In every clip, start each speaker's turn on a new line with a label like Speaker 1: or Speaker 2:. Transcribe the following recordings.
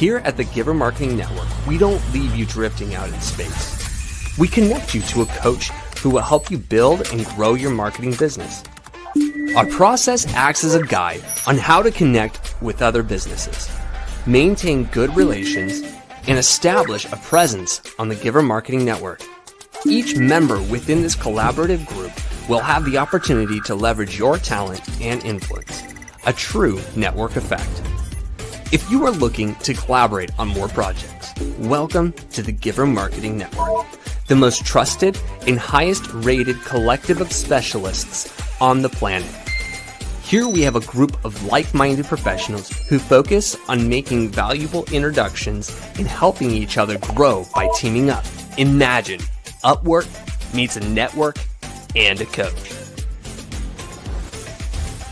Speaker 1: Here at the Giver Marketing Network, we don't leave you drifting out in space. We connect you to a coach who will help you build and grow your marketing business. Our process acts as a guide on how to connect with other businesses, maintain good relations, and establish a presence on the Giver Marketing Network. Each member within this collaborative group will have the opportunity to leverage your talent and influence, a true network effect. If you are looking to collaborate on more projects, welcome to the Giver Marketing Network, the most trusted and highest rated collective of specialists on the planet. Here we have a group of like-minded professionals who focus on making valuable introductions and helping each other grow by teaming up. Imagine Upwork meets a network and a coach.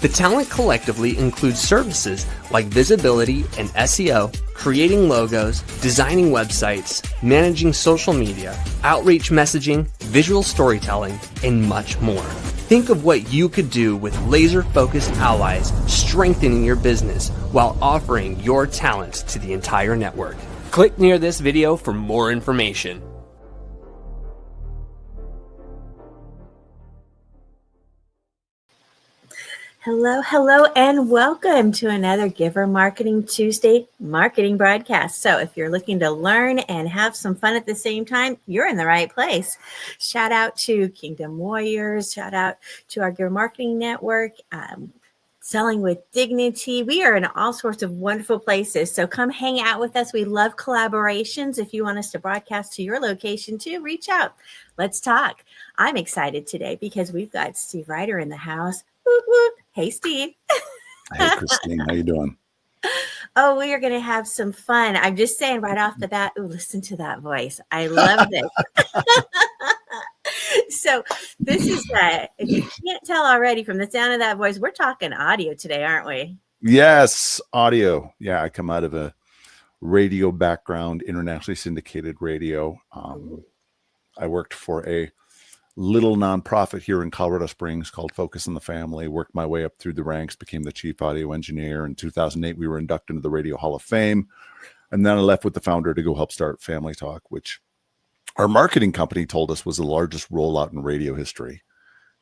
Speaker 1: The talent collectively includes services like visibility and SEO, creating logos, designing websites, managing social media, outreach messaging, visual storytelling, and much more. Think of what you could do with laser-focused allies strengthening your business while offering your talent to the entire network. Click near this video for more information.
Speaker 2: Hello, and welcome to another Giver Marketing Tuesday marketing broadcast. So if you're looking to learn and have some fun at the same time, you're in the right place. Shout out to Kingdom Warriors. Shout out to our Giver Marketing Network, Selling with Dignity. We are in all sorts of wonderful places. So come hang out with us. We love collaborations. If you want us to broadcast to your location too, reach out. Let's talk. I'm excited today because we've got Steve Reiter in the house. Woot, woot. Hey, Steve.
Speaker 3: Hey, Christine. How you doing?
Speaker 2: Oh, we are going to have some fun. I'm just saying right off the bat, ooh, listen to that voice. I love this. So this is, if you can't tell already from the sound of that voice, we're talking audio today, aren't we?
Speaker 3: Yes, audio. Yeah, I come out of a radio background, internationally syndicated radio. I worked for a little nonprofit here in Colorado Springs called Focus on the Family, worked my way up through the ranks, became the chief audio engineer. In 2008, we were inducted into the Radio Hall of Fame. And then I left with the founder to go help start Family Talk, which our marketing company told us was the largest rollout in radio history.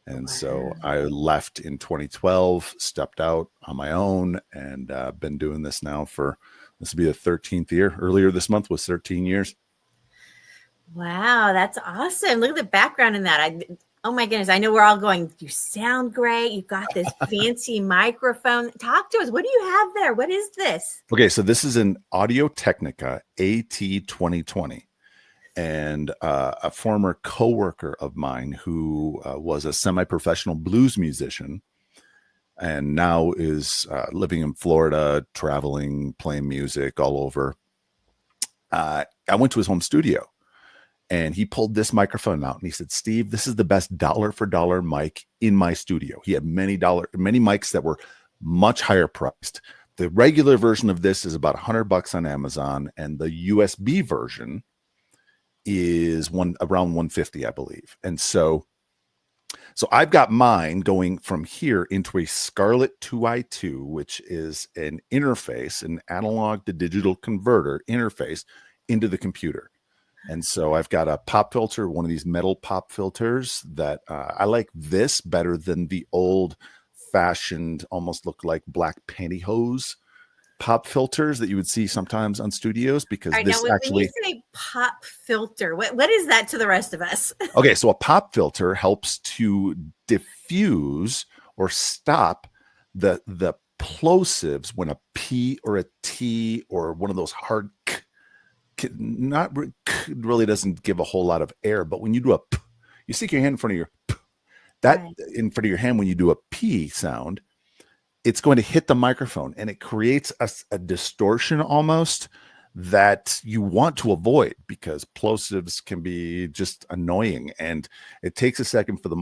Speaker 3: And so I left in 2012, stepped out on my own, and been doing this now for, this will be the 13th year. Earlier this month was 13 years.
Speaker 2: Wow, that's awesome. Look at the background in that. Oh my goodness. I know we're all going, you sound great. You've got this fancy microphone. Talk to us. What do you have there? What is this?
Speaker 3: Okay, so this is an Audio Technica AT2020. And a former coworker of mine who was a semi-professional blues musician and now is living in Florida, traveling, playing music all over. I went to his home studio. And he pulled this microphone out and he said, Steve, this is the best dollar for dollar mic in my studio. He had many mics that were much higher priced. The regular version of this is about $100 on Amazon, and the USB version is around $150, I believe. And so I've got mine going from here into a Scarlett 2i2, which is an interface, an analog to digital converter interface into the computer. And so I've got a pop filter, one of these metal pop filters that I like this better than the old fashioned, almost look like black pantyhose pop filters that you would see sometimes on studios, because this actually,
Speaker 2: when you say pop filter, what is that to the rest of us?
Speaker 3: Okay. So a pop filter helps to diffuse or stop the plosives when a P or a T or one of those hard not really doesn't give a whole lot of air, but when you do a P, you stick your hand in front of your P, that right in front of your hand, when you do a P sound, it's going to hit the microphone and it creates a distortion almost that you want to avoid, because plosives can be just annoying, and it takes a millisecond for the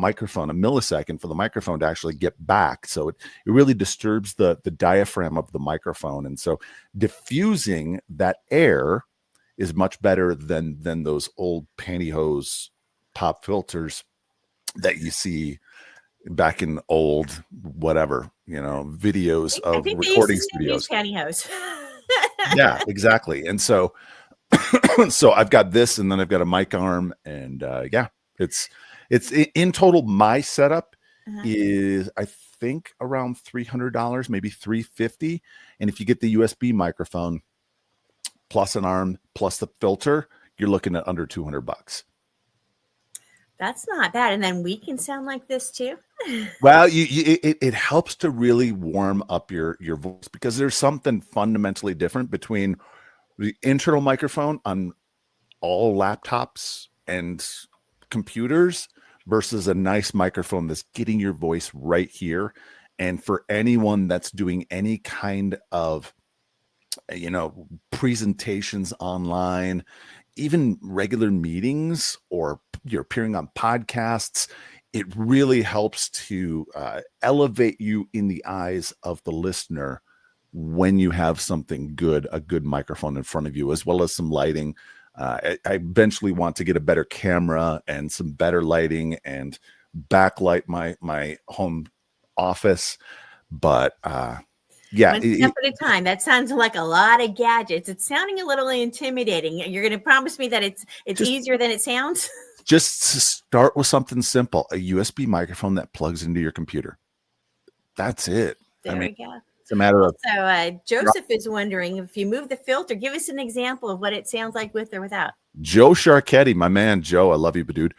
Speaker 3: microphone to actually get back. So it really disturbs the diaphragm of the microphone. And so diffusing that air is much better than those old pantyhose pop filters that you see back in old videos of recording studios.
Speaker 2: Pantyhose.
Speaker 3: Yeah, exactly. And so, so I've got this, and then I've got a mic arm, and yeah, it's in total. My setup
Speaker 2: Uh-huh.
Speaker 3: is, I think, around $300, maybe $350. And if you get the USB microphone plus an arm plus the filter, you're looking at under $200.
Speaker 2: That's not bad. And then we can sound like this too.
Speaker 3: Well, it helps to really warm up your voice, because there's something fundamentally different between the internal microphone on all laptops and computers versus a nice microphone that's getting your voice right here. And for anyone that's doing any kind of, presentations online, even regular meetings, or you're appearing on podcasts, it really helps to elevate you in the eyes of the listener when you have something good, a good microphone in front of you, as well as some lighting. I eventually want to get a better camera and some better lighting and backlight my home office. But yeah,
Speaker 2: One step at a time. That sounds like a lot of gadgets. It's sounding a little intimidating. You're going to promise me that it's easier than it sounds?
Speaker 3: Just to start with something simple, a USB microphone that plugs into your computer. That's it.
Speaker 2: There we go.
Speaker 3: It's a matter of.
Speaker 2: So Joseph is wondering, if you move the filter, give us an example of what it sounds like with or without.
Speaker 3: Joe Sharketti, my man, Joe, I love you, but dude,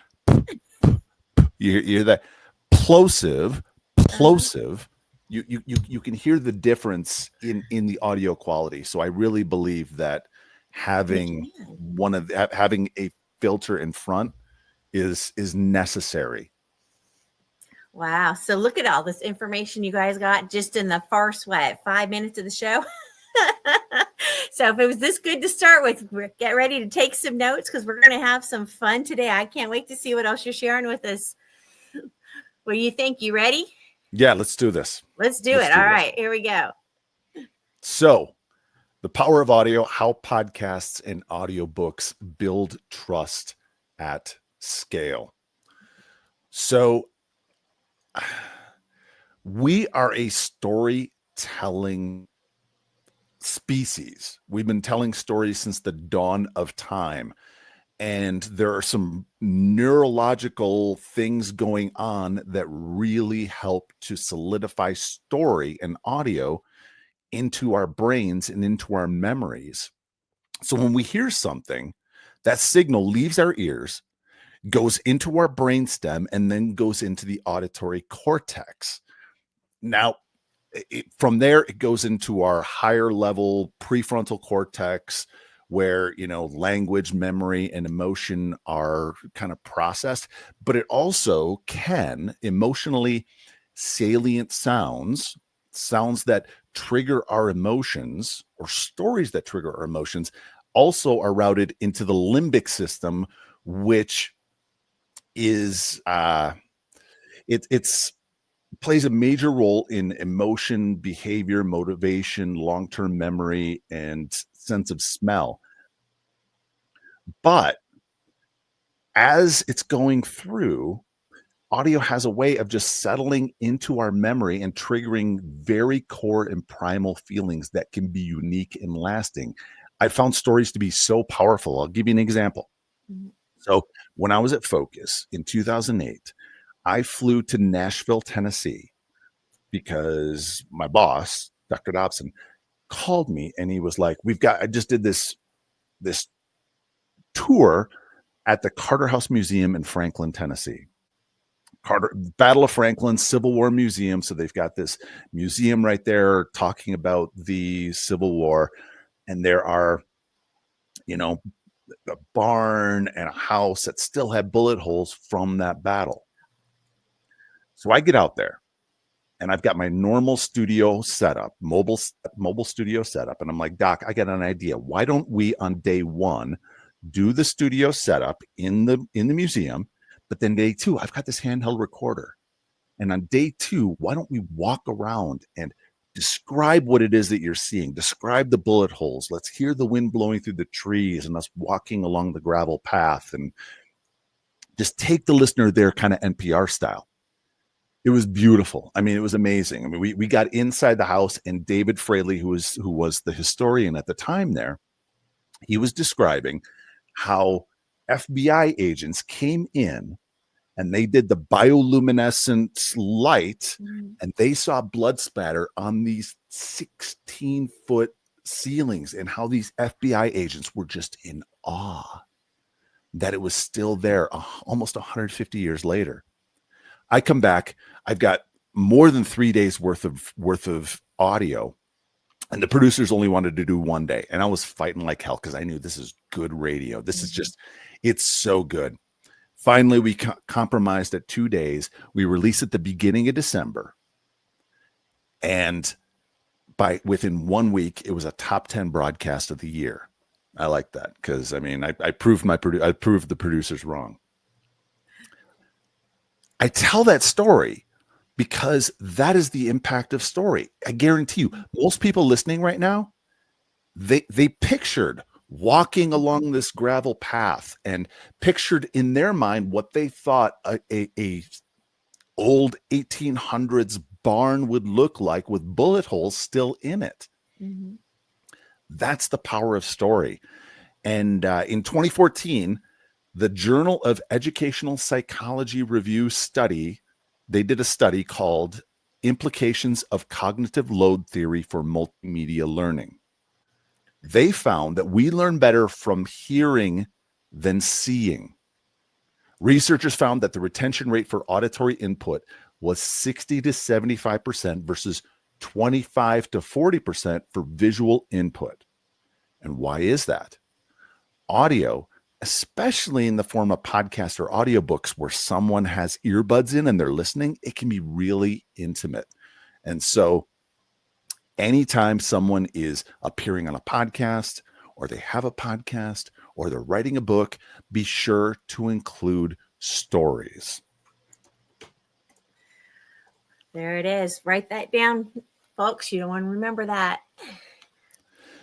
Speaker 3: you hear that plosive. You can hear the difference in the audio quality. So I really believe that having having a filter in front is necessary.
Speaker 2: Wow. So look at all this information you guys got just in the first 5 minutes of the show. So if it was this good to start with, get ready to take some notes, because we're going to have some fun today. I can't wait to see what else you're sharing with us. What do you think? You ready?
Speaker 3: Yeah, let's do this.
Speaker 2: Let's do it. All right, here we go.
Speaker 3: So, the power of audio, how podcasts and audiobooks build trust at scale. So, we are a storytelling species. We've been telling stories since the dawn of time. And there are some neurological things going on that really help to solidify story and audio into our brains and into our memories. So when we hear something, that signal leaves our ears, goes into our brainstem, and then goes into the auditory cortex. Now, from there, it goes into our higher level prefrontal cortex, where, language, memory, and emotion are kind of processed. But it also can emotionally salient sounds that trigger our emotions, or stories that trigger our emotions, also are routed into the limbic system, which is it's plays a major role in emotion, behavior, motivation, long-term memory, and sense of smell. But as it's going through, audio has a way of just settling into our memory and triggering very core and primal feelings that can be unique and lasting. I found stories to be so powerful. I'll give you an example. Mm-hmm. So when I was at Focus in 2008, I flew to Nashville, Tennessee, because my boss, Dr. Dobson, called me and he was like, I just did this tour at the Carter House Museum in Franklin, Tennessee. Battle of Franklin, Civil War Museum. So they've got this museum right there talking about the Civil War. And there are, a barn and a house that still have bullet holes from that battle. So I get out there and I've got my normal studio setup, mobile studio setup. And I'm like, Doc, I got an idea. Why don't we on day one do the studio setup in the museum? But then day two, I've got this handheld recorder. And on day two, why don't we walk around and describe what it is that you're seeing? Describe the bullet holes. Let's hear the wind blowing through the trees and us walking along the gravel path, and just take the listener there kind of NPR style. It was beautiful. I mean, it was amazing. I mean, we got inside the house, and David Fraley, who was the historian at the time there, he was describing how FBI agents came in and they did the bioluminescent light, and they saw blood spatter on these 16-foot ceilings, and how these FBI agents were just in awe that it was still there almost 150 years later. I come back, I've got more than 3 days worth of audio, and the producers only wanted to do 1 day. And I was fighting like hell because I knew this is good radio. This is just, it's so good. Finally, we compromised at 2 days. We released at the beginning of December. And within 1 week, it was a top 10 broadcast of the year. I like that because, I mean, I proved the producers wrong. I tell that story because that is the impact of story. I guarantee you, most people listening right now, they pictured walking along this gravel path and pictured in their mind what they thought a old 1800s barn would look like with bullet holes still in it. Mm-hmm. That's the power of story. And in 2014, the Journal of Educational Psychology Review study, they did a study called Implications of Cognitive Load Theory for Multimedia Learning. They found that we learn better from hearing than seeing. Researchers found that the retention rate for auditory input was 60 to 75% versus 25 to 40% for visual input. And why is that? Audio, especially in the form of podcasts or audiobooks where someone has earbuds in and they're listening, it can be really intimate. And so anytime someone is appearing on a podcast, or they have a podcast, or they're writing a book, be sure to include stories.
Speaker 2: There it is. Write that down, folks. You don't want to remember that.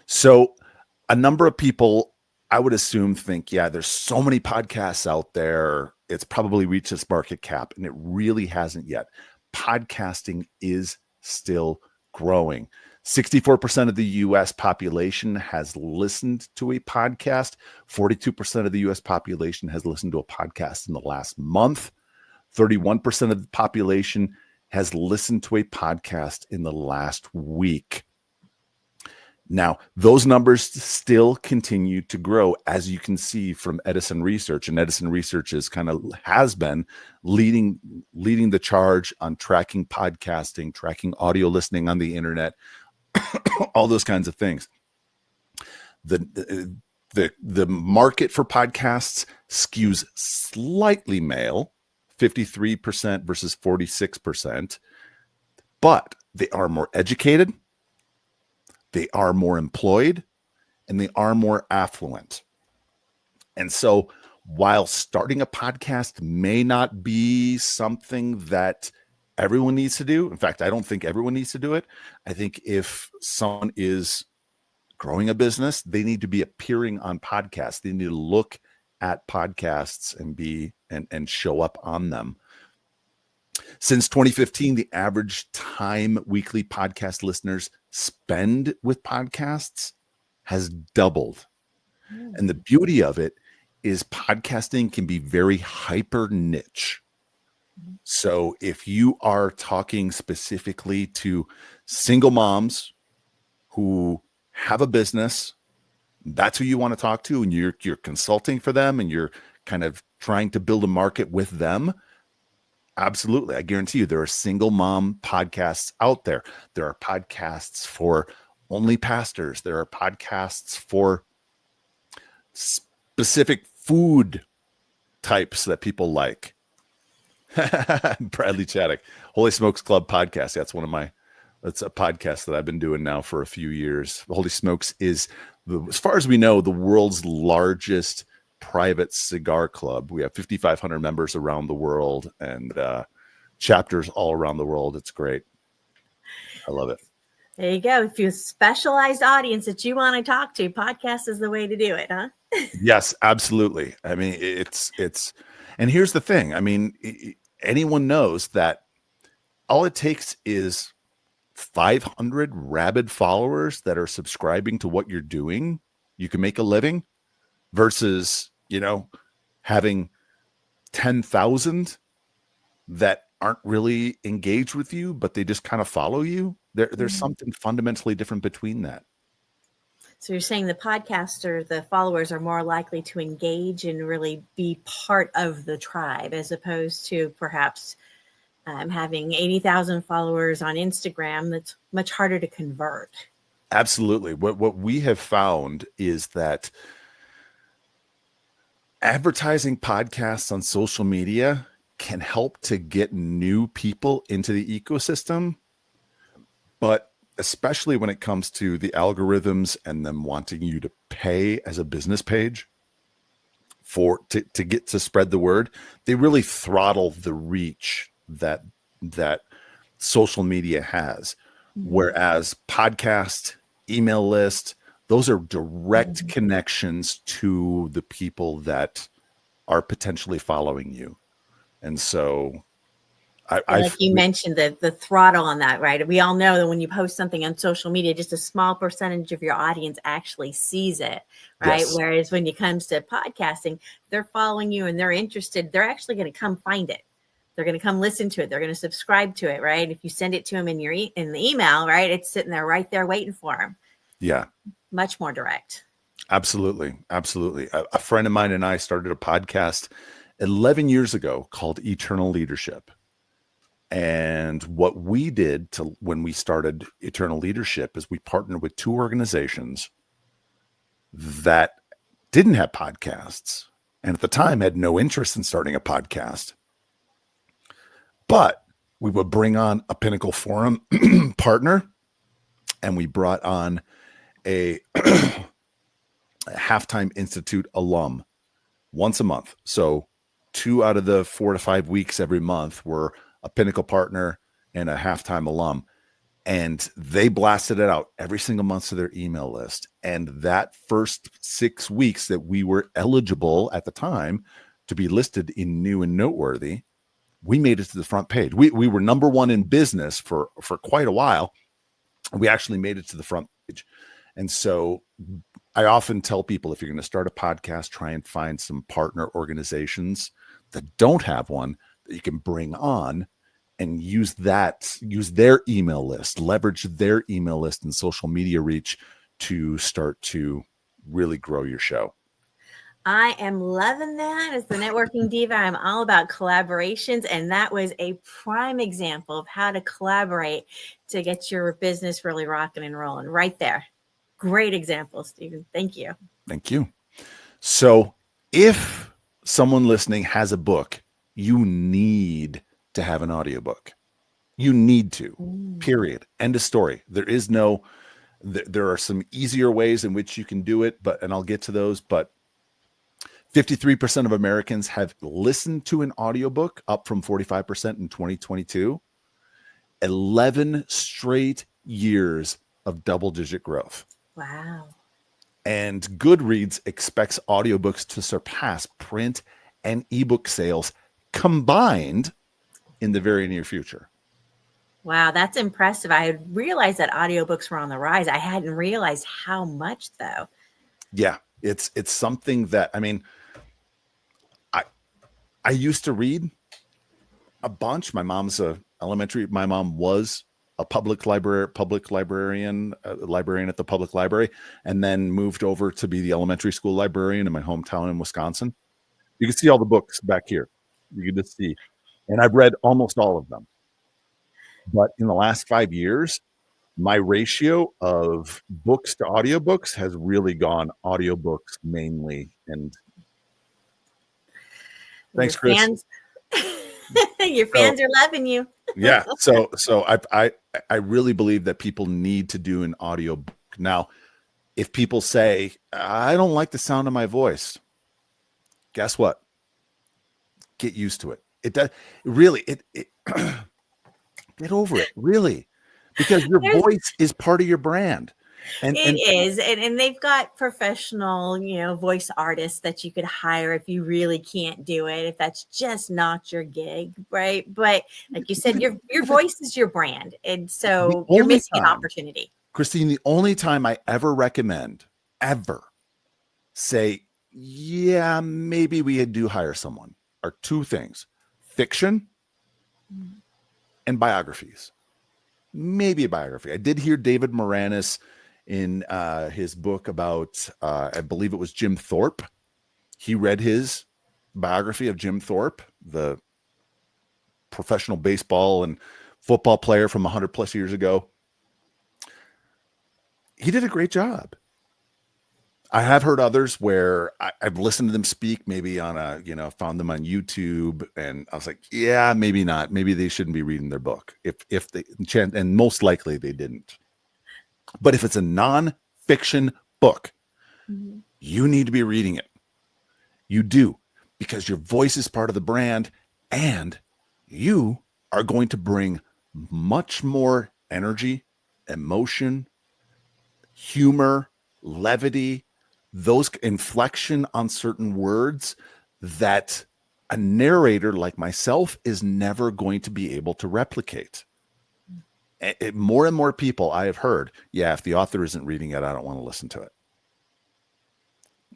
Speaker 3: So a number of people, I would assume, think, yeah, there's so many podcasts out there. It's probably reached its market cap, and it really hasn't yet. Podcasting is still growing. 64% of the U.S. population has listened to a podcast. 42% of the U.S. population has listened to a podcast in the last month. 31% of the population has listened to a podcast in the last week. Now, those numbers still continue to grow, as you can see from Edison Research, and Edison Research has been leading the charge on tracking podcasting, tracking audio listening on the internet, all those kinds of things. The market for podcasts skews slightly male, 53% versus 46%, but they are more educated, they are more employed, and they are more affluent. And so while starting a podcast may not be something that everyone needs to do, in fact, I don't think everyone needs to do it. I think if someone is growing a business, they need to be appearing on podcasts. They need to look at podcasts and show up on them. Since 2015, the average time weekly podcast listeners spend with podcasts has doubled. And the beauty of it is podcasting can be very hyper niche. So if you are talking specifically to single moms who have a business, that's who you want to talk to, and you're consulting for them and you're kind of trying to build a market with them. Absolutely. I guarantee you there are single mom podcasts out there. There are podcasts for only pastors. There are podcasts for specific food types that people like. Bradley Chaddock, Holy Smokes Club podcast. That's a podcast that I've been doing now for a few years. Holy Smokes is, as far as we know, the world's largest private cigar club. We have 5,500 members around the world and chapters all around the world. It's great. I love it.
Speaker 2: There you go. If you have a specialized audience that you want to talk to, podcast is the way to do it, huh?
Speaker 3: Yes, absolutely. I mean, it's, and here's the thing. I mean, anyone knows that all it takes is 500 rabid followers that are subscribing to what you're doing. You can make a living versus, having 10,000 that aren't really engaged with you, but they just kind of follow you. There's something fundamentally different between that.
Speaker 2: So you're saying the podcaster, the followers are more likely to engage and really be part of the tribe, as opposed to perhaps having 80,000 followers on Instagram. That's much harder to convert.
Speaker 3: Absolutely. What we have found is that advertising podcasts on social media can help to get new people into the ecosystem, but especially when it comes to the algorithms and them wanting you to pay as a business page to get to spread the word, they really throttle the reach that social media has. Whereas podcast, email list, those are direct connections to the people that are potentially following you. And so
Speaker 2: like you mentioned, the throttle on that, right? We all know that when you post something on social media, just a small percentage of your audience actually sees it, right?
Speaker 3: Yes.
Speaker 2: Whereas when it comes to podcasting, they're following you and they're interested. They're actually going to come find it. They're going to come listen to it. They're going to subscribe to it, right? If you send it to them in the email, right, it's sitting there right there waiting for them.
Speaker 3: Yeah.
Speaker 2: Much more direct.
Speaker 3: Absolutely. Absolutely. A friend of mine and I started a podcast 11 years ago called Eternal Leadership. And what we did when we started Eternal Leadership is we partnered with 2 organizations that didn't have podcasts and at the time had no interest in starting a podcast. But we would bring on a Pinnacle Forum partner, and we brought on a Halftime Institute alum once a month. So 2 out of the 4 to 5 weeks every month were a Pinnacle partner and a Halftime alum. And they blasted it out every single month to their email list. And that first 6 weeks that we were eligible at the time to be listed in New and Noteworthy, we made it to the front page. We were number 1 in business for quite a while. We actually made it to the front page. And so I often tell people, if you're going to start a podcast, try and find some partner organizations that don't have one that you can bring on and use their email list, leverage their email list and social media reach to start to really grow your show.
Speaker 2: I am loving that. As the networking diva, I'm all about collaborations. And that was a prime example of how to collaborate to get your business really rocking and rolling right there. Great example, Stephen. Thank you.
Speaker 3: Thank you. So if someone listening has a book, you need to have an audiobook. You need to, period. End of story. There are some easier ways in which you can do it, and I'll get to those, but 53% of Americans have listened to an audiobook, up from 45% in 2022. 11 straight years of double-digit growth.
Speaker 2: Wow.
Speaker 3: And Goodreads expects audiobooks to surpass print and ebook sales combined in the very near future.
Speaker 2: Wow, that's impressive. I had realized that audiobooks were on the rise. I hadn't realized how much, though.
Speaker 3: Yeah, it's something that, I used to read a bunch. My mom was a librarian at the public library, and then moved over to be the elementary school librarian in my hometown in Wisconsin. You can see all the books back here. You can just see, and I've read almost all of them. But in the last 5 years, my ratio of books to audiobooks has really gone audiobooks mainly. And thanks, Chris.
Speaker 2: Your fans are loving you.
Speaker 3: Yeah. So I really believe that people need to do an audiobook. Now, if people say, I don't like the sound of my voice, guess what? Get used to it. It does really, get over it, really, because your voice is part of your brand.
Speaker 2: It is. And they've got professional, voice artists that you could hire if you really can't do it, if that's just not your gig, right? But like you said, your voice is your brand. And so you're missing an opportunity.
Speaker 3: Christine, the only time I ever recommend, ever, say, yeah, maybe we do hire someone, are two things: fiction and biographies. Maybe a biography. I did hear David Moranis in his book about, I believe it was Jim Thorpe. He read his biography of Jim Thorpe, the professional baseball and football player from 100 plus years ago. He did a great job. I have heard others where I've listened to them speak, maybe on found them on YouTube, and I was like, yeah, maybe not. Maybe they shouldn't be reading their book if they, and most likely they didn't. But if it's a non-fiction book, you need to be reading it. You do, because your voice is part of the brand, and you are going to bring much more energy, emotion, humor, levity, those inflection on certain words that a narrator like myself is never going to be able to replicate. More and more people I have heard, yeah, if the author isn't reading it, I don't want to listen to it.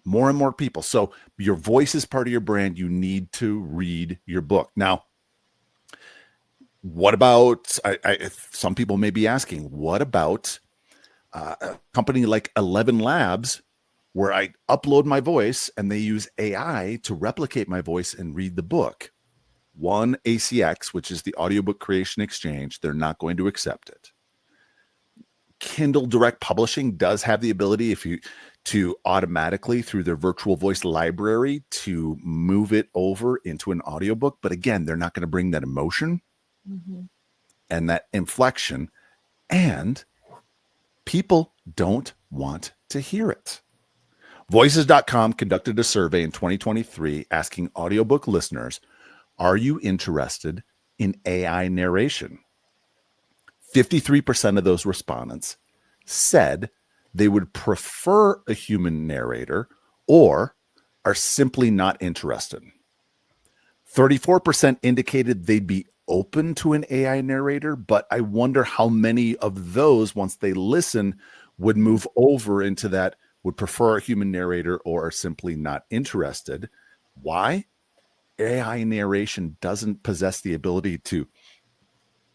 Speaker 3: More and more people. So your voice is part of your brand. You need to read your book. Now, what about, some people may be asking, what about a company like 11 Labs, where I upload my voice and they use AI to replicate my voice and read the book? One, ACX, which is the Audiobook Creation Exchange, they're not going to accept it. Kindle Direct Publishing does have the ability to automatically, through their virtual voice library, to move it over into an audiobook. But again, they're not going to bring that emotion and that inflection, and people don't want to hear it. Voices.com conducted a survey in 2023 asking audiobook listeners, are you interested in AI narration? 53% of those respondents said they would prefer a human narrator or are simply not interested. 34% indicated they'd be open to an AI narrator, but I wonder how many of those, once they listen, would move over into that, would prefer a human narrator or are simply not interested. Why? AI narration doesn't possess the ability to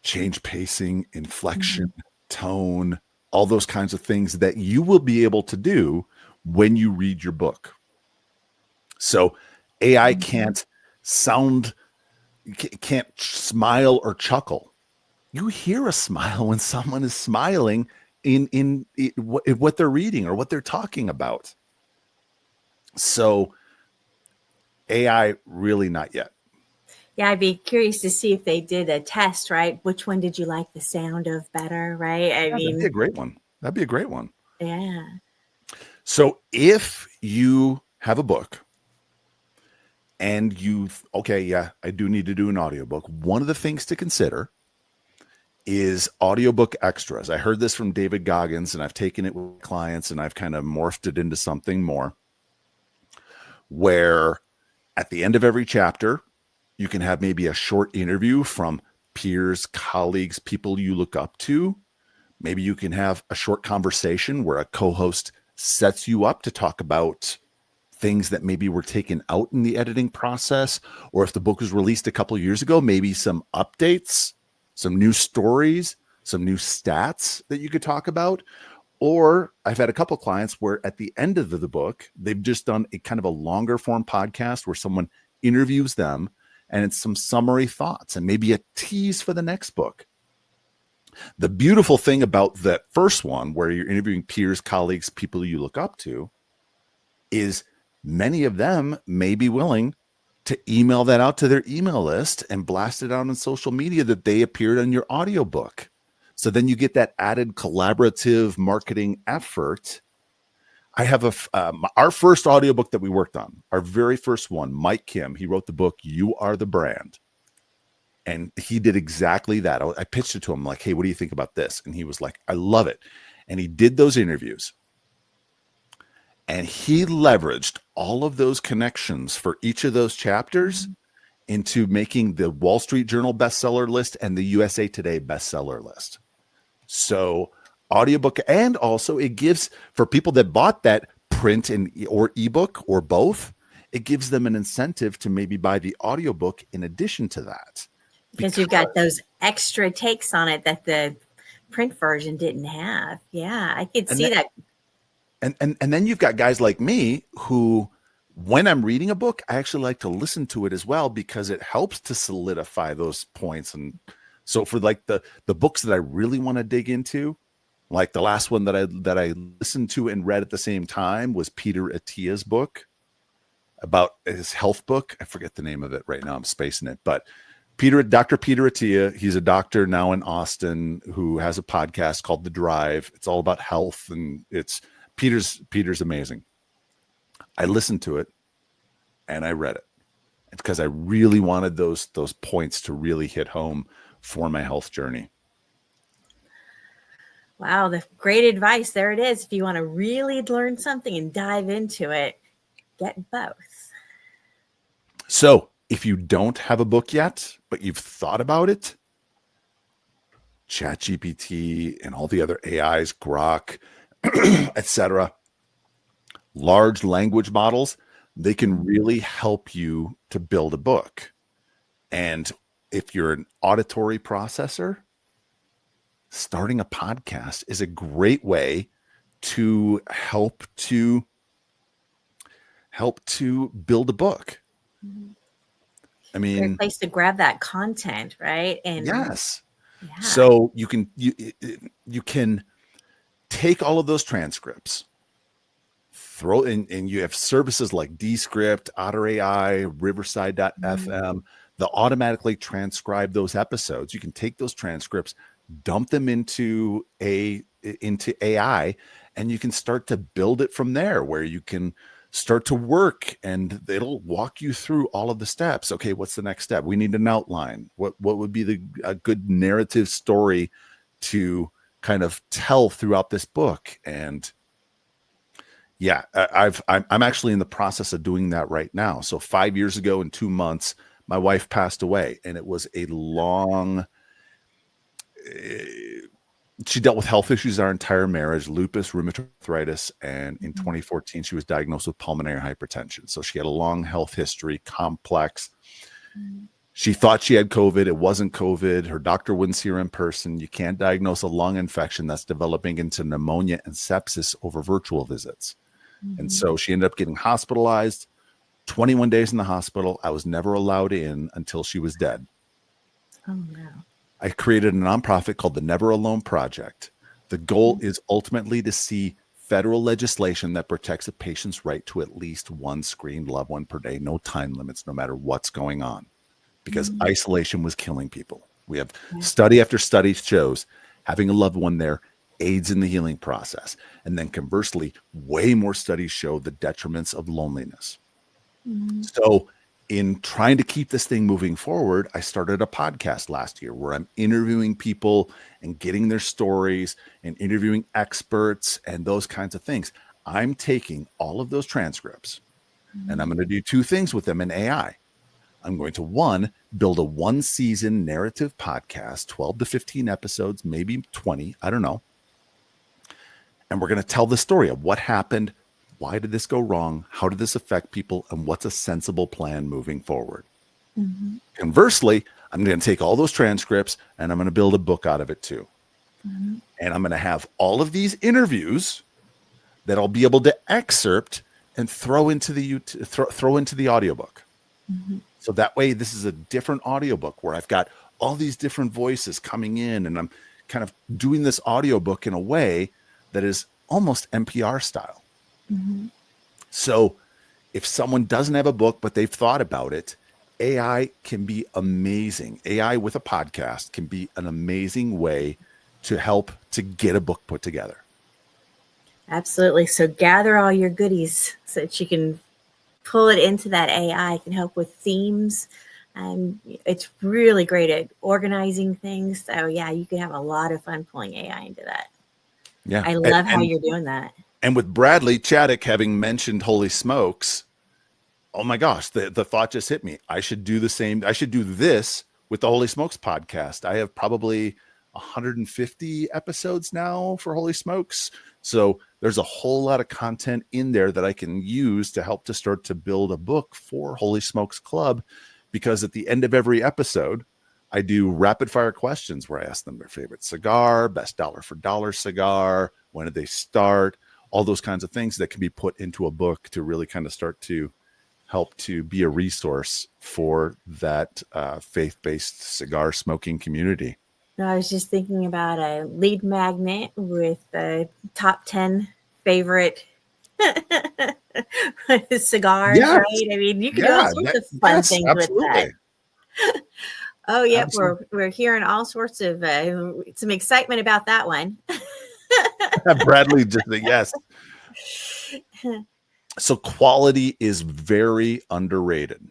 Speaker 3: change pacing, inflection, tone, all those kinds of things that you will be able to do when you read your book. So AI can't smile or chuckle. You hear a smile when someone is smiling in what they're reading or what they're talking about. So AI, really not yet.
Speaker 2: Yeah, I'd be curious to see if they did a test, right? Which one did you like the sound of better, right? I mean,
Speaker 3: that'd be a great one. That'd be a great one.
Speaker 2: Yeah.
Speaker 3: So if you have a book and I do need to do an audiobook, one of the things to consider is audiobook extras. I heard this from David Goggins, and I've taken it with clients and I've kind of morphed it into something more, where at the end of every chapter, you can have maybe a short interview from peers, colleagues, people you look up to. Maybe you can have a short conversation where a co-host sets you up to talk about things that maybe were taken out in the editing process, or if the book was released a couple of years ago, maybe some updates, some new stories, some new stats that you could talk about. Or I've had a couple of clients where at the end of the book, they've just done a kind of a longer form podcast where someone interviews them and it's some summary thoughts and maybe a tease for the next book. The beautiful thing about that first one, where you're interviewing peers, colleagues, people you look up to, is many of them may be willing to email that out to their email list and blast it out on social media that they appeared on your audiobook. So then you get that added collaborative marketing effort. I have our first audiobook that we worked on, our very first one, Mike Kim, he wrote the book, You Are the Brand. And he did exactly that. I pitched it to him like, hey, what do you think about this? And he was like, I love it. and he did those interviews. And he leveraged all of those connections for each of those chapters into making the Wall Street Journal bestseller list and the USA Today bestseller list. So audiobook, and also it gives, for people that bought that print or ebook or both, it gives them an incentive to maybe buy the audiobook in addition to that.
Speaker 2: Because you've got those extra takes on it that the print version didn't have. Yeah, I could see that.
Speaker 3: And then you've got guys like me who, when I'm reading a book, I actually like to listen to it as well, because it helps to solidify those points. And so for like the books that I really want to dig into, like the last one that I listened to and read at the same time was Peter Attia's book about his health book. I forget the name of it right now. I'm spacing it, but Dr. Peter Attia, he's a doctor now in Austin who has a podcast called The Drive. It's all about health, and Peter's amazing. I listened to it and I read it. It's because I really wanted those points to really hit home for my health journey.
Speaker 2: Wow, the great advice. There it is. If you want to really learn something and dive into it, get both.
Speaker 3: So if you don't have a book yet, but you've thought about it, ChatGPT and all the other AIs, Grok, etc., large language models, they can really help you to build a book. And if you're an auditory processor, starting a podcast is a great way to help to build a book. I mean,
Speaker 2: great place to grab that content, right? And
Speaker 3: yes.
Speaker 2: Yeah.
Speaker 3: So you can take all of those transcripts, throw in, and you have services like Descript, Otter AI, Riverside.fm. They'll automatically transcribe those episodes. You can take those transcripts, dump them into AI, and you can start to build it from there, where you can start to work and it'll walk you through all of the steps. Okay, what's the next step? We need an outline. What would be a good narrative story to kind of tell throughout this book? And yeah, I'm actually in the process of doing that right now. So 5 years ago in 2 months, my wife passed away, and it was a long, she dealt with health issues our entire marriage, lupus, rheumatoid arthritis, and in 2014, she was diagnosed with pulmonary hypertension. So she had a long health history, complex. She thought she had COVID. It wasn't COVID. Her doctor wouldn't see her in person. You can't diagnose a lung infection that's developing into pneumonia and sepsis over virtual visits. And so she ended up getting hospitalized, 21 days in the hospital. I was never allowed in until she was dead.
Speaker 2: Oh, no.
Speaker 3: I created a nonprofit called the Never Alone Project. The goal is ultimately to see federal legislation that protects a patient's right to at least one screened loved one per day, no time limits, no matter what's going on, because isolation was killing people. We have study after study shows having a loved one there aids in the healing process. And then conversely, way more studies show the detriments of loneliness. So in trying to keep this thing moving forward, I started a podcast last year where I'm interviewing people and getting their stories and interviewing experts and those kinds of things. I'm taking all of those transcripts and I'm going to do two things with them in AI. I'm going to, one, build a 1-season narrative podcast, 12 to 15 episodes, maybe 20, I don't know. And we're going to tell the story of what happened. Why did this go wrong? How did this affect people? And what's a sensible plan moving forward? Conversely, I'm going to take all those transcripts and I'm going to build a book out of it too. And I'm going to have all of these interviews that I'll be able to excerpt and throw into the audiobook. So that way, this is a different audiobook where I've got all these different voices coming in, and I'm kind of doing this audiobook in a way that is almost NPR style. So if someone doesn't have a book, but they've thought about it, AI can be amazing. AI with a podcast can be an amazing way to help to get a book put together.
Speaker 2: Absolutely. So gather all your goodies so that you can pull it into that AI. It can help with themes. It's really great at organizing things. So yeah, you can have a lot of fun pulling AI into that.
Speaker 3: Yeah.
Speaker 2: I love how you're doing that.
Speaker 3: And with Bradley Chaddock having mentioned Holy Smokes, oh my gosh, the thought just hit me. I should do the same. I should do this with the Holy Smokes podcast. I have probably 150 episodes now for Holy Smokes. So there's a whole lot of content in there that I can use to help to start to build a book for Holy Smokes Club, because at the end of every episode, I do rapid fire questions where I ask them their favorite cigar, best dollar for dollar cigar, when did they start, all those kinds of things that can be put into a book to really kind of start to help to be a resource for that faith-based cigar smoking community.
Speaker 2: I was just thinking about a lead magnet with the top 10 favorite cigars,
Speaker 3: Yes.
Speaker 2: right? I mean, you can do all sorts of fun things
Speaker 3: absolutely.
Speaker 2: with that. Oh, yep.
Speaker 3: Absolutely.
Speaker 2: We're hearing all sorts of some excitement about that one.
Speaker 3: Bradley just said yes. So quality is very underrated.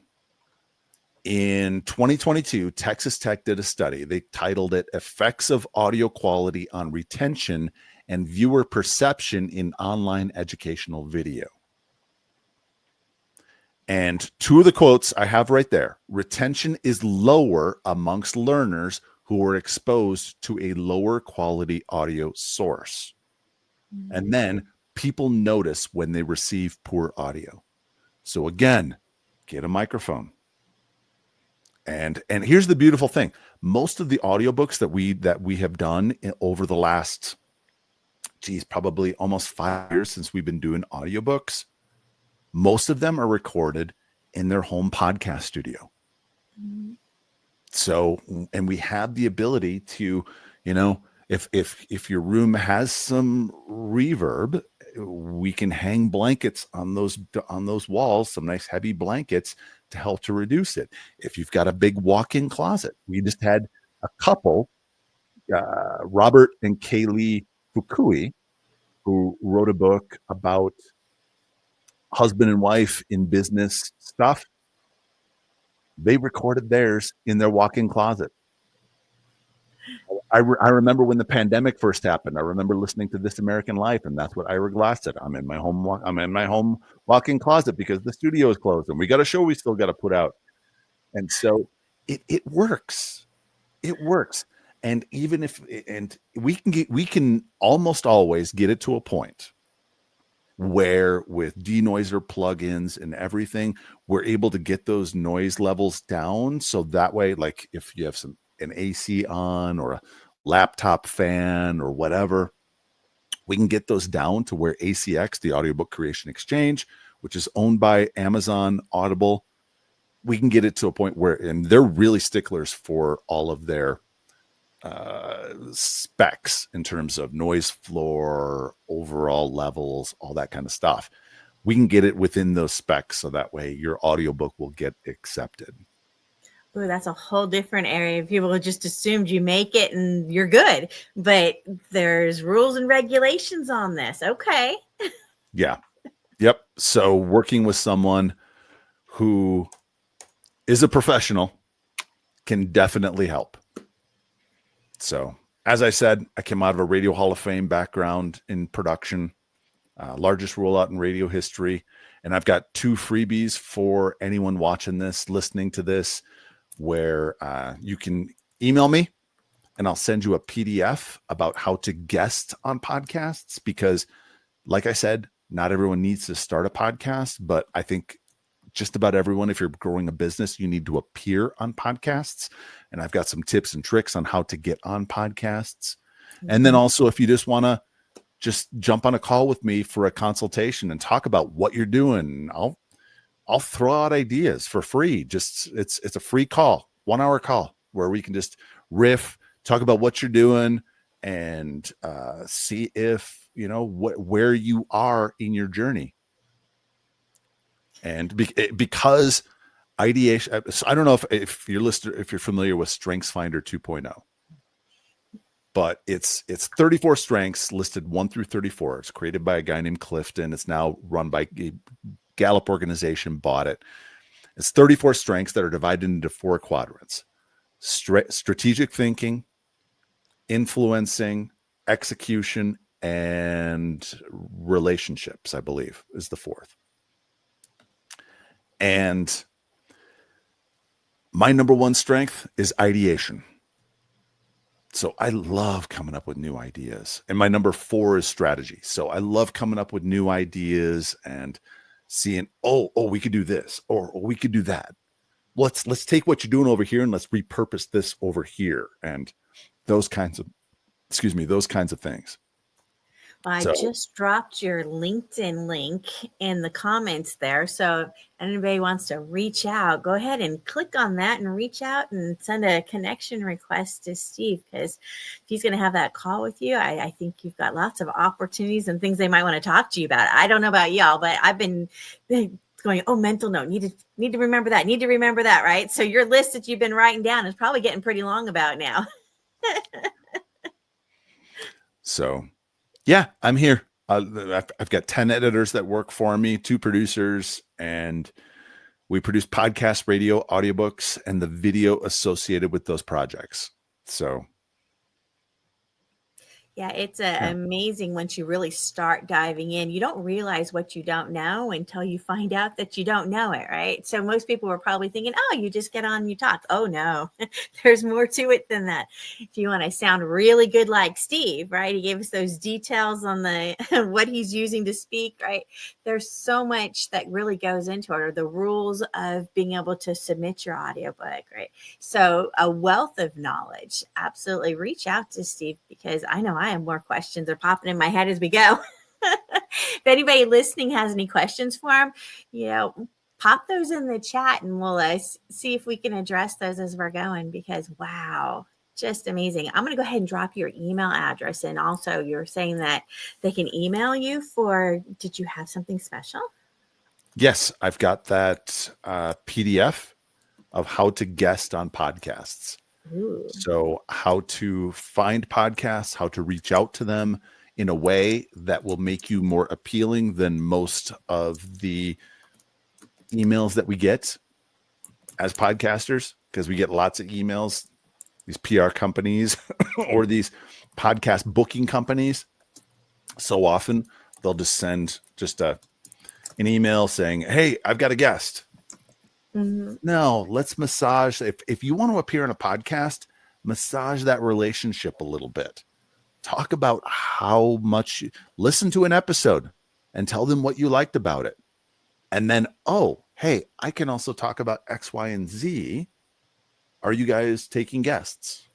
Speaker 3: In 2022, Texas Tech did a study. They titled it Effects of Audio Quality on Retention and Viewer Perception in Online Educational Video. And two of the quotes I have right there: retention is lower amongst learners who are exposed to a lower quality audio source. Mm-hmm. And then people notice when they receive poor audio. So again, get a microphone. And here's the beautiful thing. Most of the audiobooks that we have done over the last, probably almost 5 years since we've been doing audiobooks, most of them are recorded in their home podcast studio. Mm-hmm. So, and we have the ability to, if your room has some reverb, we can hang blankets on those walls, some nice heavy blankets to help to reduce it. If you've got a big walk-in closet, we just had a couple, Robert and Kaylee Fukui, who wrote a book about husband and wife in business stuff. They recorded theirs in their walk-in closet. I remember when the pandemic first happened. I remember listening to This American Life, and that's what Ira Glass said. I'm in my home walk-in closet because the studio is closed, and we got a show we still got to put out. And so it works. It works. And even if we can almost always get it to a point where with denoiser plugins and everything, we're able to get those noise levels down. So that way, like if you have an AC on or a laptop fan or whatever, we can get those down to where ACX, the Audiobook Creation Exchange, which is owned by Amazon Audible, we can get it to a point where, and they're really sticklers for all of their specs in terms of noise floor, overall levels, all that kind of stuff. We can get it within those specs so that way your audiobook will get accepted.
Speaker 2: Ooh, that's a whole different area. People just assumed you make it and you're good, but there's rules and regulations on this. Okay.
Speaker 3: Yeah. Yep. So working with someone who is a professional can definitely help. So as I said, I came out of a Radio Hall of Fame background in production, largest rollout in radio history. And I've got 2 freebies for anyone watching this, listening to this, where you can email me and I'll send you a PDF about how to guest on podcasts, because like I said, not everyone needs to start a podcast, but I think just about everyone, if you're growing a business, you need to appear on podcasts. And I've got some tips and tricks on how to get on podcasts. Mm-hmm. And then also, if you just want to just jump on a call with me for a consultation and talk about what you're doing, I'll throw out ideas for free. Just it's a free call, 1 hour call where we can just riff, talk about what you're doing, and see if where you are in your journey. And because ideation, I don't know if you're familiar with StrengthsFinder 2.0, but it's 34 strengths listed 1 through 34. It's created by a guy named Clifton. It's now run by Gallup organization, bought it. It's 34 strengths that are divided into 4 quadrants: strategic thinking, influencing, execution, and relationships, I believe, is the fourth. And my number one strength is ideation. So I love coming up with new ideas. And my number 4 is strategy. So I love coming up with new ideas and seeing, oh, we could do this, or we could do that. Let's take what you're doing over here and let's repurpose this over here. And those kinds of things.
Speaker 2: Well, I just dropped your LinkedIn link in the comments there. So if anybody wants to reach out, go ahead and click on that and reach out and send a connection request to Steve, because if he's going to have that call with you, I think you've got lots of opportunities and things they might want to talk to you about. I don't know about y'all, but I've been going, mental note, need to remember that, right? So your list that you've been writing down is probably getting pretty long about now.
Speaker 3: So yeah, I'm here. I've got 10 editors that work for me, 2 producers, and we produce podcasts, radio, audiobooks, and the video associated with those projects. So
Speaker 2: yeah, it's amazing once you really start diving in. You don't realize what you don't know until you find out that you don't know it, right? So most people were probably thinking, oh, you just get on and you talk. Oh, no, there's more to it than that. If you want to sound really good like Steve, right? He gave us those details on the what he's using to speak, right? There's so much that really goes into it, or the rules of being able to submit your audiobook, right? So a wealth of knowledge. Absolutely reach out to Steve, because I know I have more questions are popping in my head as we go. If anybody listening has any questions for him, pop those in the chat and we'll see if we can address those as we're going, because wow, just amazing. I'm going to go ahead and drop your email address. And also you're saying that they can email you did you have something special?
Speaker 3: yes, I've got that PDF of how to guest on podcasts.
Speaker 2: Ooh.
Speaker 3: So how to find podcasts, how to reach out to them in a way that will make you more appealing than most of the emails that we get as podcasters, because we get lots of emails, these PR companies or these podcast booking companies. So often they'll just send an email saying, hey, I've got a guest. Mm-hmm. No, let's massage. If you want to appear in a podcast, massage that relationship a little bit. Talk about how much listen to an episode and tell them what you liked about it. And then, oh, hey, I can also talk about X, Y, and Z. Are you guys taking guests?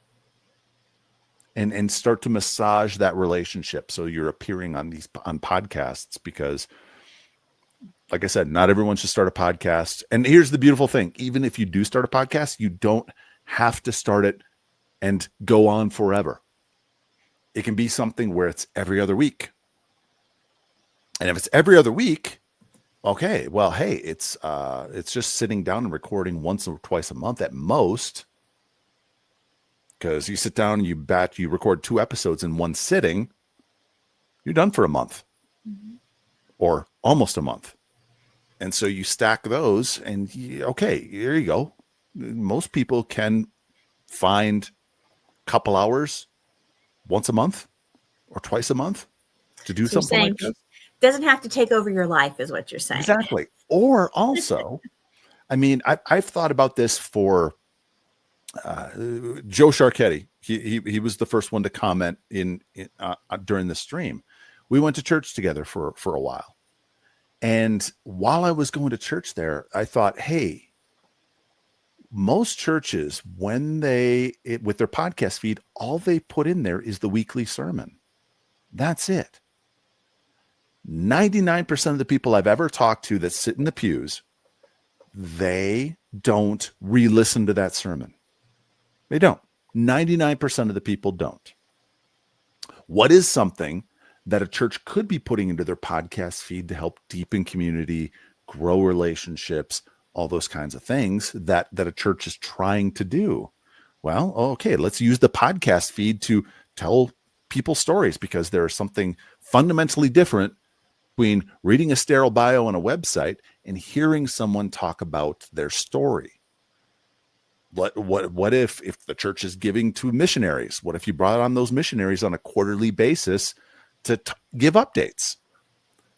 Speaker 3: And start to massage that relationship so you're appearing on podcasts, because like I said, not everyone should start a podcast. And here's the beautiful thing. Even if you do start a podcast, you don't have to start it and go on forever. It can be something where it's every other week. And if it's every other week, okay, well, hey, it's just sitting down and recording once or twice a month at most. Because you sit down and you record 2 episodes in one sitting, you're done for a month. Mm-hmm. Or almost a month. And so you stack those and okay, here you go. Most people can find a couple hours once a month or twice a month to do something like this.
Speaker 2: Doesn't have to take over your life is what you're saying.
Speaker 3: Exactly. Or also, I mean, I've thought about this for Joe Sharketti. He was the first one to comment during the stream. We went to church together for a while. And while I was going to church there, I thought, hey, most churches, with their podcast feed, all they put in there is the weekly sermon. That's it. 99% of the people I've ever talked to that sit in the pews, they don't re-listen to that sermon. They don't. 99% of the people don't. What is something that a church could be putting into their podcast feed to help deepen community, grow relationships, all those kinds of things that a church is trying to do? Well, okay, let's use the podcast feed to tell people stories, because there is something fundamentally different between reading a sterile bio on a website and hearing someone talk about their story. What if the church is giving to missionaries? What if you brought on those missionaries on a quarterly basis to give updates?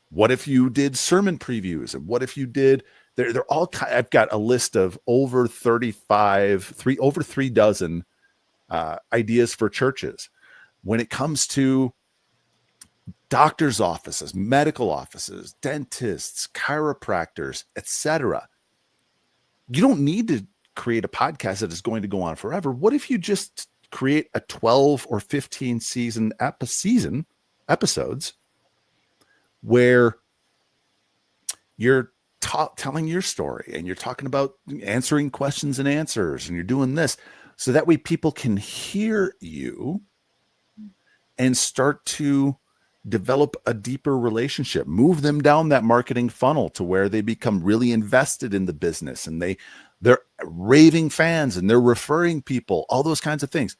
Speaker 3: What if you did sermon previews? And what if you did, they're all, I've got a list of over 3 dozen ideas for churches. When it comes to doctors' offices, medical offices, dentists, chiropractors, etc., you don't need to create a podcast that is going to go on forever. What if you just create a 12 or 15 episodes where you're telling your story and you're talking about answering questions and answers, and you're doing this so that way people can hear you and start to develop a deeper relationship, move them down that marketing funnel to where they become really invested in the business, and they're raving fans and they're referring people, all those kinds of things.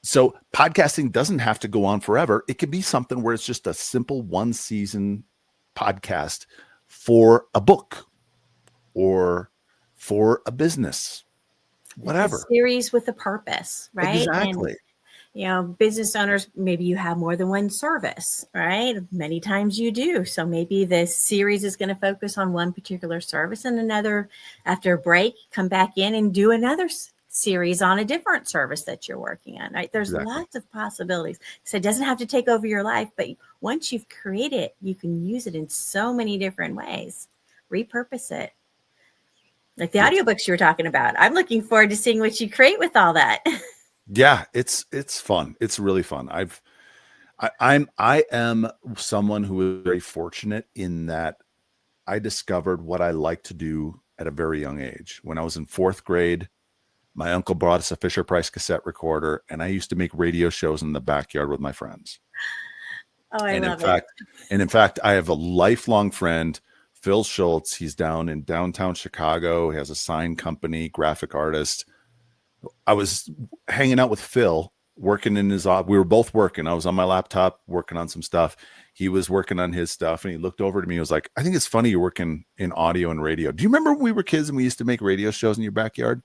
Speaker 3: So podcasting doesn't have to go on forever. It could be something where it's just a simple 1-season podcast for a book or for a business, whatever.
Speaker 2: A series with a purpose, right?
Speaker 3: Exactly.
Speaker 2: And, business owners, maybe you have more than one service, right? Many times you do. So maybe this series is going to focus on one particular service, and another, after a break, come back in and do another series on a different service that you're working on, right? There's lots of possibilities. So it doesn't have to take over your life, but once you've created it, you can use it in so many different ways, repurpose it. Like the audiobooks you were talking about. I'm looking forward to seeing what you create with all that.
Speaker 3: Yeah, it's fun. It's really fun. I am someone who is very fortunate in that I discovered what I like to do at a very young age. When I was in 4th grade, my uncle brought us a Fisher-Price cassette recorder, and I used to make radio shows in the backyard with my friends.
Speaker 2: Oh, I love it.
Speaker 3: In fact, I have a lifelong friend, Phil Schultz. He's down in downtown Chicago. He has a sign company, graphic artist. I was hanging out with Phil, working in his office. We were both working. I was on my laptop working on some stuff. He was working on his stuff, and he looked over to me. He was like, "I think it's funny you're working in audio and radio. Do you remember when we were kids and we used to make radio shows in your backyard?"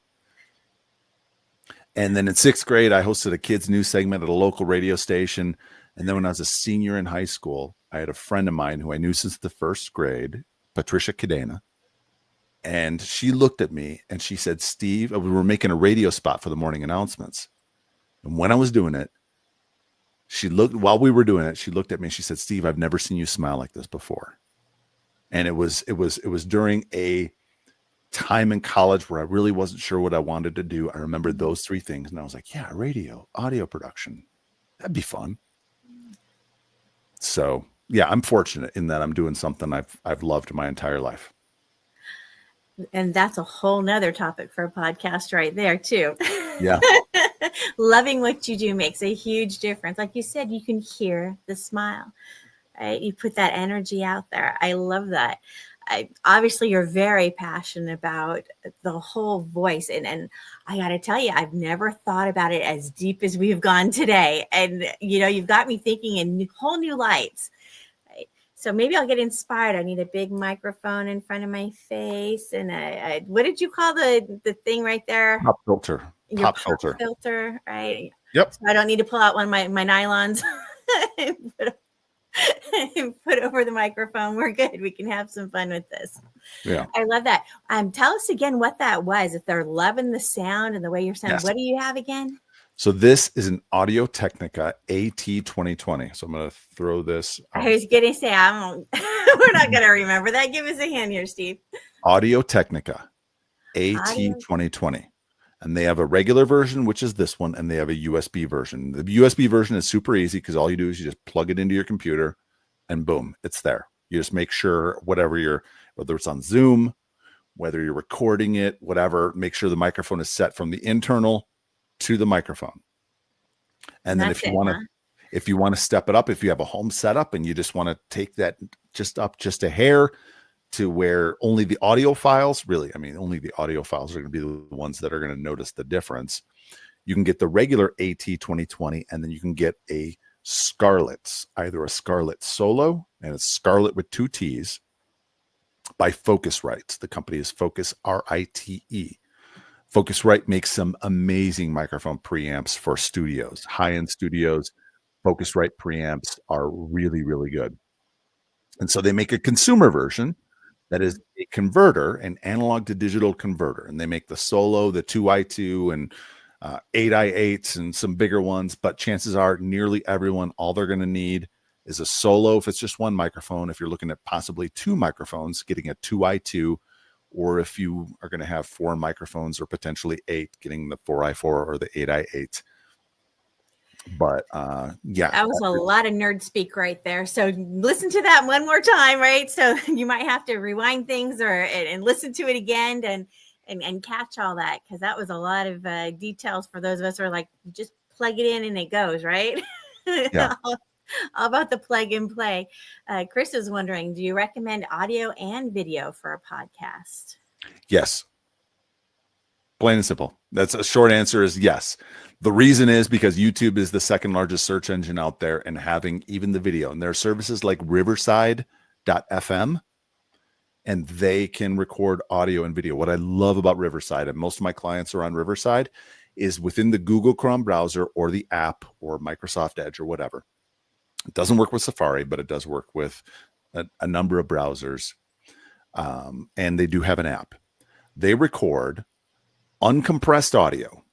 Speaker 3: And then in 6th grade, I hosted a kids news segment at a local radio station. And then when I was a senior in high school, I had a friend of mine who I knew since the 1st grade, Patricia Cadena. And she looked at me and she said, "Steve," we were making a radio spot for the morning announcements. And when I was doing it, while we were doing it, she looked at me and she said, "Steve, I've never seen you smile like this before." And it was during a time in college where I really wasn't sure what I wanted to do. I remembered those 3 things, and I was like, yeah, radio, audio production, that'd be fun. So yeah, I'm fortunate in that I'm doing something I've loved my entire life.
Speaker 2: And that's a whole nother topic for a podcast right there too.
Speaker 3: Yeah.
Speaker 2: Loving what you do makes a huge difference. Like you said, you can hear the smile, right? You put that energy out there. I love that. Obviously, you're very passionate about the whole voice. And I got to tell you, I've never thought about it as deep as we've gone today. And, you've got me thinking in whole new lights. Right? So maybe I'll get inspired. I need a big microphone in front of my face. And what did you call the thing right there?
Speaker 3: Pop filter.
Speaker 2: Pop filter, right?
Speaker 3: Yep.
Speaker 2: So I don't need to pull out one of my nylons. Put over the microphone. We're good. We can have some fun with this.
Speaker 3: Yeah.
Speaker 2: I love that. Tell us again what that was. If they're loving the sound and the way you're sounding, What do you have again?
Speaker 3: So this is an Audio Technica AT2020. So I'm going to throw this.
Speaker 2: I was going to say, we're not going to remember that. Give us a hand here, Steve.
Speaker 3: Audio Technica AT2020. And they have a regular version, which is this one, and they have a USB version. The USB version is super easy because all you do is you just plug it into your computer and boom, it's there. You just make sure whether it's on Zoom, whether you're recording it, whatever, make sure the microphone is set from the internal to the microphone. And then if you want to step it up, if you have a home setup and you just want to take that just a hair to where only the audio files are going to be the ones that are going to notice the difference. You can get the regular AT2020, and then you can get a Scarlett, either a Scarlett Solo, and it's Scarlett with 2 T's, by Focusrite. The company is Focus, RITE. Focusrite makes some amazing microphone preamps for studios, high-end studios, Focusrite preamps are really, really good. And so they make a consumer version that is a converter, an analog to digital converter. And they make the Solo, the 2i2, and 8i8s and some bigger ones. But chances are nearly everyone, all they're going to need is a Solo if it's just one microphone. If you're looking at possibly two microphones, getting a 2i2, or if you are going to have 4 microphones or potentially 8, getting the 4i4 or the 8i8. But yeah,
Speaker 2: that was a lot of nerd speak right there. So listen to that one more time, right? So you might have to rewind things and listen to it again and catch all that, because that was a lot of details for those of us who are like, you just plug it in and it goes, right?
Speaker 3: Yeah.
Speaker 2: All about the plug and play. Chris is wondering, do you recommend audio and video for a podcast?
Speaker 3: Yes. Plain and simple. That's a short answer is yes. The reason is because YouTube is the second largest search engine out there, and having even the video, and there are services like Riverside.fm, and they can record audio and video. What I love about Riverside, and most of my clients are on Riverside, is within the Google Chrome browser or the app or Microsoft Edge or whatever. It doesn't work with Safari, but it does work with a number of browsers. And they do have an app. They record uncompressed audio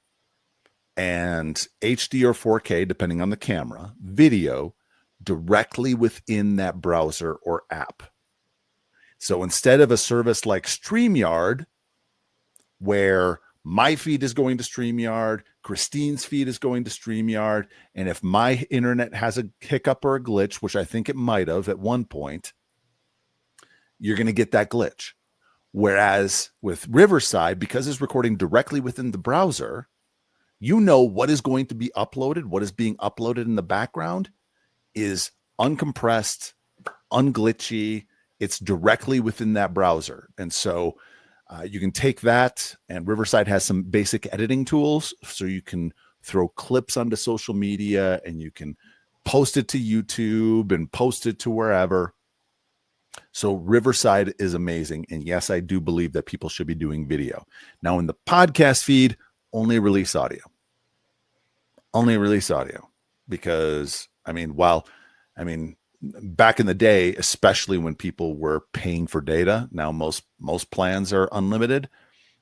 Speaker 3: and HD or 4K, depending on the camera, video directly within that browser or app. So instead of a service like StreamYard, where my feed is going to StreamYard, Christine's feed is going to StreamYard, and if my internet has a hiccup or a glitch, which I think it might have at one point, you're going to get that glitch. Whereas with Riverside, because it's recording directly within the browser, you know what is going to be uploaded, what is being uploaded in the background is uncompressed, unglitchy. It's directly within that browser. And so you can take that, and Riverside has some basic editing tools. So you can throw clips onto social media, and you can post it to YouTube and post it to wherever. So Riverside is amazing. And yes, I do believe that people should be doing video. Now in the podcast feed, only release audio. Only release audio. Because, back in the day, especially when people were paying for data, now most plans are unlimited,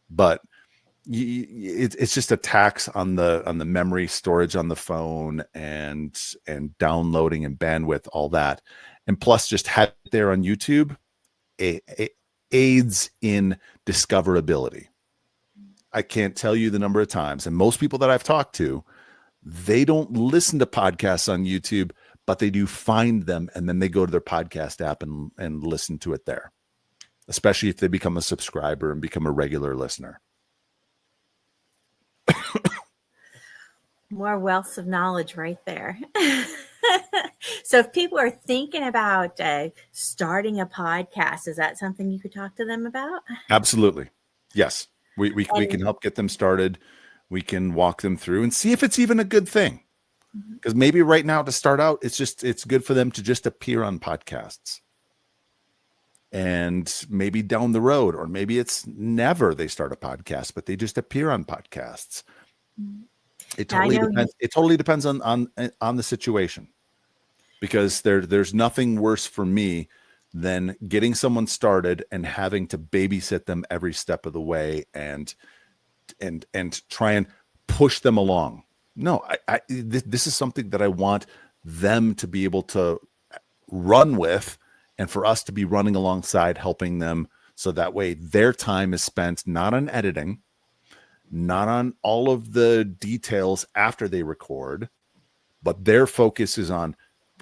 Speaker 3: but it's just a tax on the memory storage on the phone and downloading and bandwidth, all that. And plus, just have it there on YouTube, it aids in discoverability. I can't tell you the number of times, and most people that I've talked to, they don't listen to podcasts on YouTube, but they do find them, and then they go to their podcast app and listen to it there, especially if they become a subscriber and become a regular listener.
Speaker 2: More wealth of knowledge right there. So if people are thinking about starting a podcast, is that something you could talk to them about? Absolutely.
Speaker 3: Yes. We can help get them started. We can walk them through and see if it's even a good thing. Because maybe right now to start out, it's good for them to just appear on podcasts. And maybe down the road, or maybe it's never they start a podcast, but they just appear on podcasts. It totally depends. It totally depends on the situation. Because there's nothing worse for me than getting someone started and having to babysit them every step of the way and try and push them along. No, this is something that I want them to be able to run with, and for us to be running alongside, helping them, so that way their time is spent not on editing, not on all of the details after they record, but their focus is on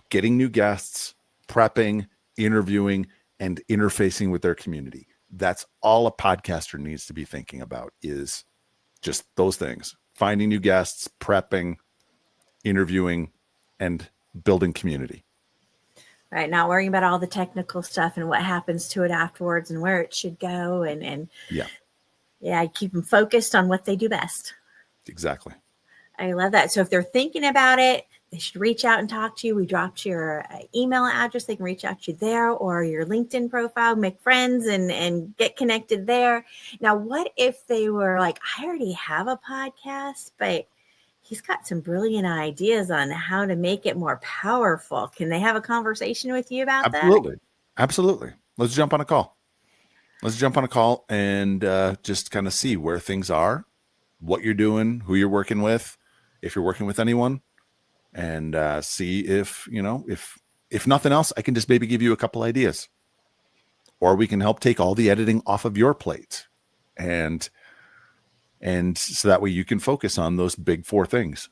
Speaker 3: getting new guests, prepping, interviewing, and interfacing with their community. That's all a podcaster needs to be thinking about, is just those things: finding new guests, prepping, interviewing, and building community.
Speaker 2: Right. Not worrying about all the technical stuff and what happens to it afterwards and where it should go. And keep them focused on what they do best.
Speaker 3: Exactly.
Speaker 2: I love that. So if they're thinking about it, they should reach out and talk to you. We dropped your email address. They can reach out to you there, or your LinkedIn profile, make friends and get connected there. Now, what if they were like, I already have a podcast, but he's got some brilliant ideas on how to make it more powerful. Can they have a conversation with you about that?
Speaker 3: Absolutely. Let's jump on a call. And just kind of see where things are, what you're doing, who you're working with, if you're working with anyone, and see if nothing else, I can just maybe give you a couple ideas, or we can help take all the editing off of your plate, and so that way you can focus on those big 4 things.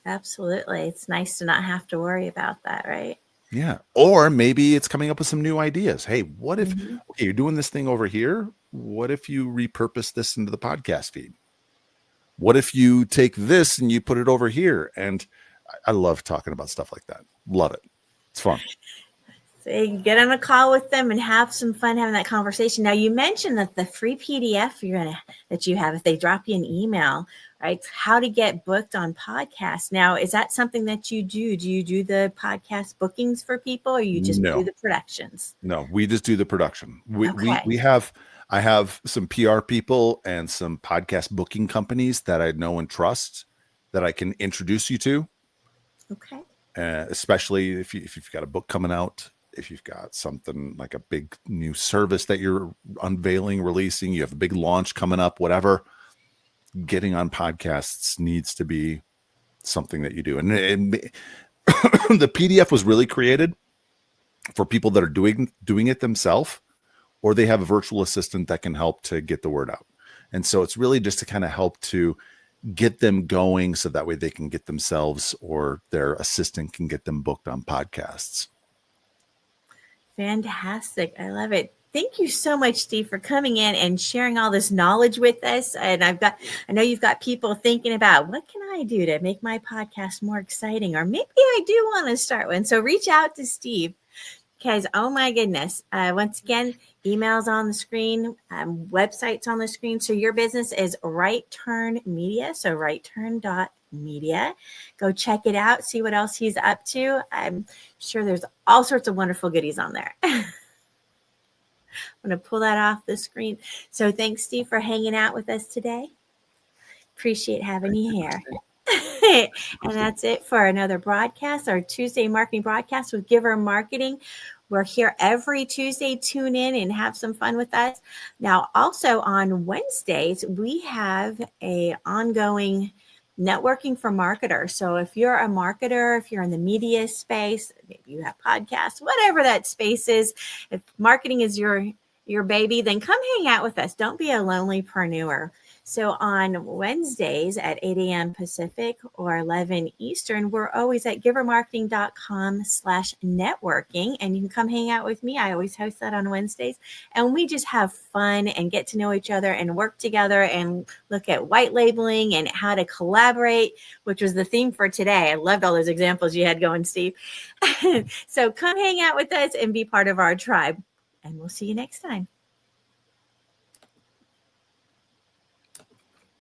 Speaker 2: Absolutely. It's nice to not have to worry about that, right?
Speaker 3: Yeah. Or maybe it's coming up with some new ideas. Hey, what if, okay, you're doing this thing over here. What if you repurpose this into the podcast feed? What if you take this and you put it over here? And I love talking about stuff like that. Love it. It's fun.
Speaker 2: So you can get on a call with them and have some fun having that conversation. Now, you mentioned that the free PDF that you have, if they drop you an email, right? How to get booked on podcasts. Now, is that something that you do? Do you do the podcast bookings for people, or you just do the productions?
Speaker 3: No, we just do the production. I have some PR people and some podcast booking companies that I know and trust that I can introduce you to.
Speaker 2: Okay.
Speaker 3: Especially if you've got a book coming out, if you've got something like a big new service that you're unveiling, releasing, you have a big launch coming up, whatever, getting on podcasts needs to be something that you do. And the PDF was really created for people that are doing it themselves, or they have a virtual assistant that can help to get the word out. And so it's really just to kind of help to get them going, so that way they can get themselves, or their assistant can get them booked on podcasts.
Speaker 2: Fantastic. I love it. Thank you so much, Steve, for coming in and sharing all this knowledge with us. And I know you've got people thinking about, what can I do to make my podcast more exciting? Or maybe I do want to start one. So reach out to Steve, because, oh my goodness, once again, emails on the screen, websites on the screen. So your business is Right Turn Media. So rightturn.media. Go check it out. See what else he's up to. I'm sure there's all sorts of wonderful goodies on there. I'm going to pull that off the screen. So thanks, Steve, for hanging out with us today. Appreciate having you here. And that's it for another broadcast, our Tuesday marketing broadcast with Giver Marketing. We're here every Tuesday. Tune in and have some fun with us. Now, also on Wednesdays, we have a ongoing networking for marketers. So if you're a marketer, if you're in the media space, maybe you have podcasts, whatever that space is, if marketing is your baby, then come hang out with us. Don't be a lonelypreneur. So on Wednesdays at 8 a.m. Pacific or 11 Eastern, we're always at givermarketing.com/networking. And you can come hang out with me. I always host that on Wednesdays. And we just have fun and get to know each other and work together and look at white labeling and how to collaborate, which was the theme for today. I loved all those examples you had going, Steve. So come hang out with us and be part of our tribe. And we'll see you next time.